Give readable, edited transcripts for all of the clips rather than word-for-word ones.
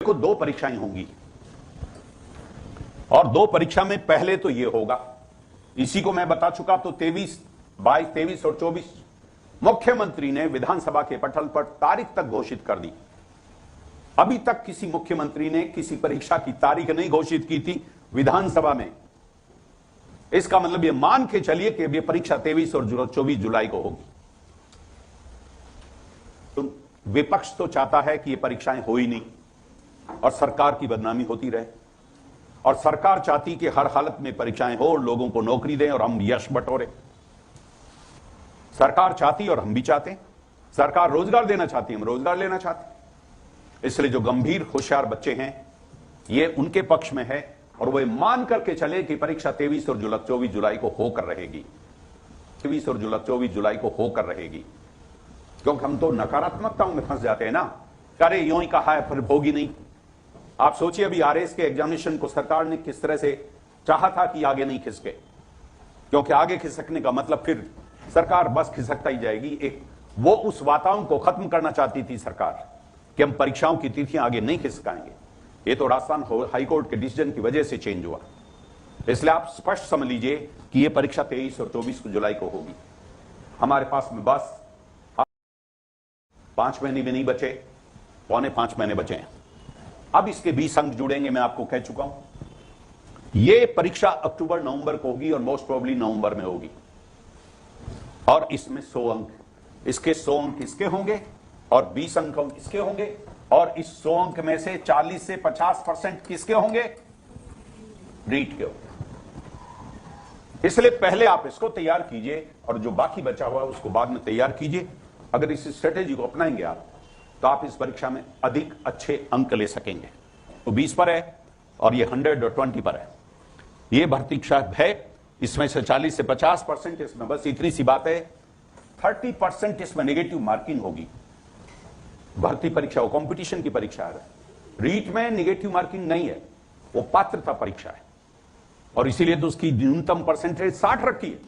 देखो, दो परीक्षाएं होंगी और दो परीक्षा में पहले तो ये होगा, इसी को मैं बता चुका। तो 23, 22, 23 और 24 मुख्यमंत्री ने विधानसभा के पटल पर तारीख तक घोषित कर दी। अभी तक किसी मुख्यमंत्री ने किसी परीक्षा की तारीख नहीं घोषित की थी विधानसभा में। इसका मतलब ये मान के चलिए कि ये परीक्षा 23 और 24 जुलाई को होगी। तो विपक्ष तो चाहता है कि ये परीक्षाएं हो ही नहीं और सरकार की बदनामी होती रहे, और सरकार चाहती कि हर हालत में परीक्षाएं हो और लोगों को नौकरी दें और हम यश बटोरे। सरकार चाहती और हम भी चाहते हैं। सरकार रोजगार देना चाहती, हम रोजगार लेना चाहते। इसलिए जो गंभीर होशियार बच्चे हैं ये उनके पक्ष में है और वो मान करके चले कि परीक्षा 23 और 24 जुलाई को होकर रहेगी। 23 और 24 जुलाई को होकर रहेगी, क्योंकि हम तो नकारात्मकताओं में फंस जाते हैं ना। अरे यूं ही कहा है फिर होगी नहीं। आप सोचिए, अभी आरएस के एग्जामिनेशन को सरकार ने किस तरह से चाहा था कि आगे नहीं खिसके, क्योंकि आगे खिसकने का मतलब फिर सरकार बस खिसकता ही जाएगी। एक वो उस वातावरण को खत्म करना चाहती थी सरकार कि हम परीक्षाओं की तिथियां आगे नहीं खिसकाएंगे। ये तो राजस्थान हाईकोर्ट के डिसीजन की वजह से चेंज हुआ। इसलिए आप स्पष्ट समझ लीजिए कि यह परीक्षा 23 और 24 जुलाई को होगी। हमारे पास में बस 5 महीने भी नहीं बचे, पौने 5 महीने बचे हैं। अब इसके 20 अंक जुड़ेंगे, मैं आपको कह चुका हूं। यह परीक्षा अक्टूबर नवंबर को होगी और मोस्ट प्रोबेबली नवंबर में होगी, और इसमें 100 अंक, इसके 100 अंक इसके होंगे और 20 अंक इसके होंगे, और इस 100 अंक में से 40 से 50% किसके होंगे? रीट के होंगे। इसलिए पहले आप इसको तैयार कीजिए और जो बाकी बचा हुआ है उसको बाद में तैयार कीजिए। अगर इस स्ट्रेटेजी को अपनाएंगे आप तो आप इस परीक्षा में अधिक अच्छे अंक ले सकेंगे। तो 20 पर है और ये 100 और 20 पर है। ये भर्ती परीक्षा है, इसमें से 40 से 50%, इसमें बस इतनी सी बात है 30% इसमें नेगेटिव मार्किंग होगी। भर्ती परीक्षा वो कंपटीशन की परीक्षा है। रीट में नेगेटिव मार्किंग नहीं है, वो पात्रता परीक्षा है, और इसीलिए तो उसकी न्यूनतम परसेंटेज 60 रखी है।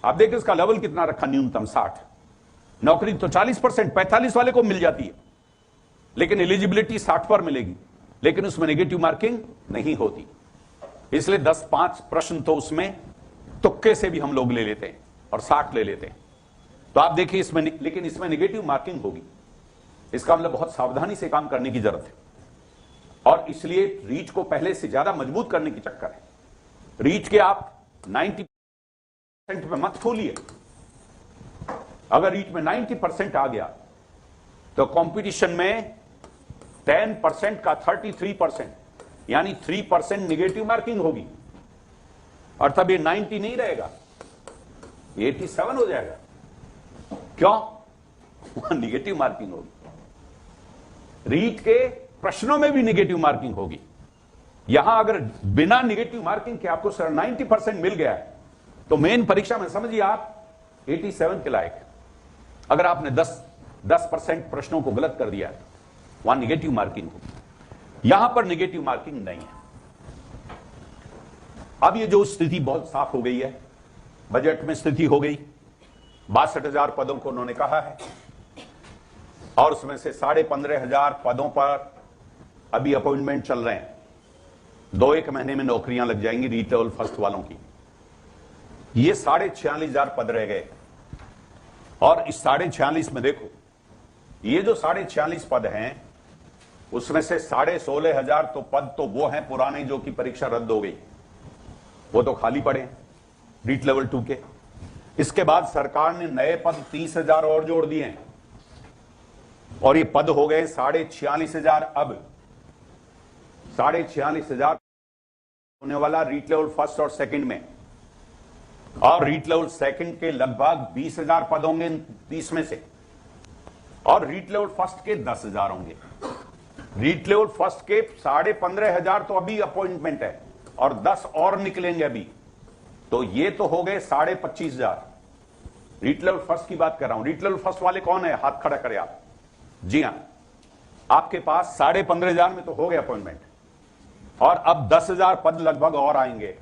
आप देखिए इसका लेवल कितना रखा, न्यूनतम 60। नौकरी तो 40%, 45 वाले को मिल जाती है, लेकिन एलिजिबिलिटी 60 पर मिलेगी, लेकिन उसमें नेगेटिव मार्किंग नहीं होती। इसलिए 10-5 प्रश्न तो उसमें तुक्के से भी हम लोग ले लेते हैं और 60 ले लेते हैं। तो आप देखिए इसमें, लेकिन इसमें नेगेटिव मार्किंग होगी। इसका मतलब बहुत सावधानी से काम करने की जरूरत है, और इसलिए रीट को पहले से ज्यादा मजबूत करने की चक्कर है। रीट के आप 90% पे मत खोलिए। अगर रीट में 90% आ गया तो कंपटीशन में 10% का 33%, यानी 3% नेगेटिव मार्किंग होगी, और तब ये 90 नहीं रहेगा, 87 हो जाएगा। क्यों? वहां नेगेटिव मार्किंग होगी। रीट के प्रश्नों में भी नेगेटिव मार्किंग होगी। यहां अगर बिना नेगेटिव मार्किंग के आपको 90% मिल गया है तो मेन परीक्षा में समझिए आप 87 के लायक। अगर आपने 10% प्रश्नों को गलत कर दिया है, वहां नेगेटिव मार्किंग होगी। यहां पर नेगेटिव मार्किंग नहीं है। अब ये जो स्थिति बहुत साफ हो गई है, बजट में स्थिति हो गई, 62,000 पदों को उन्होंने कहा है, और उसमें से 15,500 पदों पर अभी अपॉइंटमेंट चल रहे हैं। 2-1 महीने में नौकरियां लग जाएंगी रीट लेवल फर्स्ट वालों की। ये 46,500 पद रह गए, और इस 46,500 में देखो, ये जो 46,500 पद हैं उसमें से 16,500 तो पद तो वो हैं पुराने जो कि परीक्षा रद्द हो गई, वो तो खाली पड़े रीट लेवल 2 के। इसके बाद सरकार ने नए पद 30,000 और जोड़ दिए हैं, और ये पद हो गए 46,500। अब 46,500 होने वाला रीट लेवल फर्स्ट और सेकंड में, और रीट लेवल सेकंड के लगभग 20,000 पद होंगे 30 में से, और रीट लेवल फर्स्ट के 10,000 होंगे। रीट लेवल फर्स्ट के 15,500 तो अभी अपॉइंटमेंट है, और 10 और निकलेंगे अभी, तो ये तो हो गए 25,500। रीट लेवल फर्स्ट की बात कर रहा हूं। रीट लेवल फर्स्ट वाले कौन है? हाथ खड़ा करें आप। जी हां, आपके पास 15,500 में तो हो गए अपॉइंटमेंट, और अब 10,000 पद लगभग और आएंगे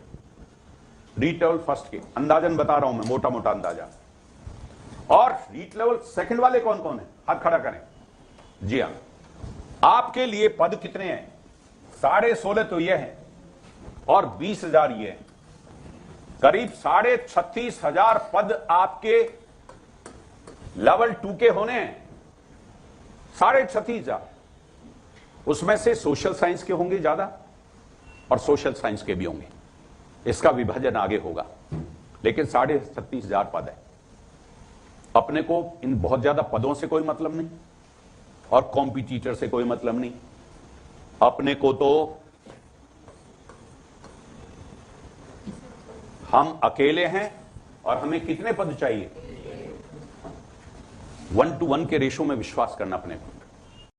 रीट लेवल फर्स्ट के। अंदाजन बता रहा हूं मैं, मोटा मोटा अंदाजा। और रीट लेवल सेकंड वाले कौन कौन है? हाथ खड़ा करें। जी हां, आपके लिए पद कितने हैं? 16.5 तो ये है और 20,000 ये है। करीब 36,500 पद आपके लेवल 2 के होने हैं। 36,500 उसमें से सोशल साइंस के होंगे ज्यादा और सोशल साइंस के भी होंगे। इसका विभाजन आगे होगा, लेकिन 36,500 पद है। अपने को इन बहुत ज्यादा पदों से कोई मतलब नहीं और कॉम्पिटिटर से कोई मतलब नहीं। अपने को तो हम अकेले हैं और हमें कितने पद चाहिए? 1 to 1 के रेशो में विश्वास करना अपने को।